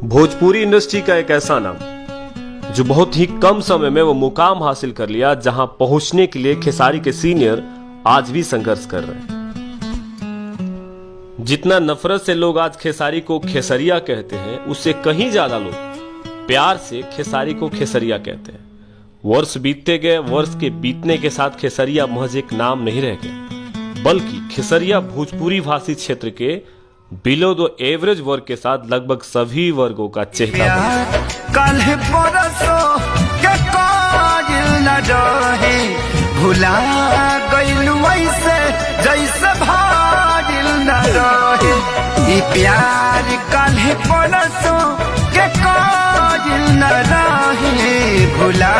Bhojpuri industry का एक ऐसा नाम जो बहुत ही कम समय में वो मुकाम हासिल कर लिया जहां पहुंचने के लिए खेसारी के सीनियर आज भी संघर्ष कर रहे हैं। जितना नफरत से लोग आज खेसारी को खेसरिया कहते हैं, उससे कहीं ज्यादा लोग प्यार से खेसारी को खेसरिया कहते हैं। वर्ष बीतते गए, वर्ष के बीतने के साथ खेसरिया महज एक नाम नहीं रह गया, बल्कि खेसरिया भोजपुरी भाषी क्षेत्र के बिलो द एवरेज वर्ग के साथ लगभग सभी वर्गों का चेहरा भुला गइलू ऐसे जैसे भागिल न रहे प्यार काल्हे परसों के काजिल न रहे भुला